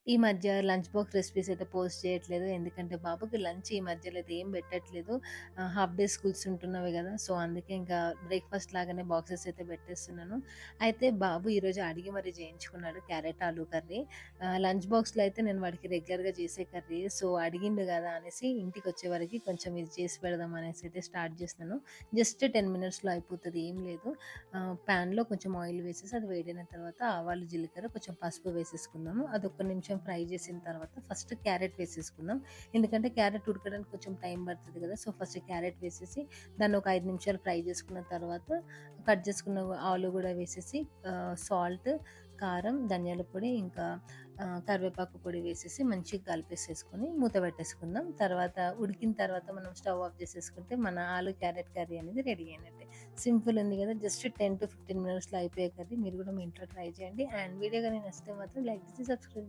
ఈ మధ్య lunch box recipes అయితే పోస్ట్ చేయట్లేదు. ఎందుకంటే బాబుకి లంచ్ ఈ మధ్యలో అయితే ఏం పెట్టట్లేదు. హాఫ్ డే స్కూల్స్ ఉంటున్నవి గదా! సో, అందుకే ఇంకా బ్రేక్‌ఫాస్ట్ లాగానే బాక్సెస్ అయితే పెట్టేస్తున్నాను. అయితే బాబు ఈరోజు అడిగి మరీ చేయించుకున్నాడు క్యారెట్ ఆలూ కర్రీ. లంచ్ బాక్స్‌లో అయితే నేను వాడికి రెగ్యులర్‌గా చేసే కర్రీ. సో, అడిగిండు గదా! అనేసి ఇంటికొచ్చేవరకి కొంచెం ఇది చేసి పెడదాం అనేసి అయితే స్టార్ట్ చేస్తున్నాను. జస్ట్ 10 మినిట్స్‌లో అయిపోతది. ఏం లేదు. ప్యాన్‌లో కొంచెం ఆయిల్ వేసేసి అది వేడైన తర్వాత ఆవాలు, జీలకర్ర, కొంచెం పసుపు వేసేసుకుందాము. అదొక్క నిమిషం ఫ్రై చేసిన తర్వాత ఫస్ట్ క్యారెట్ వేసేసుకుందాం. ఎందుకంటే క్యారెట్ ఉడకడానికి కొంచెం టైం పడతది కదా! సో, ఫస్ట్ క్యారెట్ వేసేసి దాన్ని ఒక 5 నిమిషాలు ఫ్రై చేసుకున్న తర్వాత కట్ చేసుకున్న ఆలు గూడా వేసేసి సాల్ట్, కారం, ధనియాల పొడి, ఇంకా కరివేపాకు పొడి వేసేసి మంచిగా కలిపేసేసుకొని మూత పెట్టేసుకుందాం. తర్వాత ఉడికిన తర్వాత మనం స్టవ్ ఆఫ్ చేసేసుకుంటే మన ఆలు క్యారెట్ కర్రీ అనేది రెడీ అయినట్టే. సింపుల్ ఉంది కదా! జస్ట్ 10-15 మినిట్స్‌లో అయిపోయే కర్రీ. మీరు కూడా మీ ఇంట్లో ట్రై చేయండి. అండ్ వీడియో గాని నచ్చితే మాత్రం లైక్ చేసి సబ్స్క్రైబ్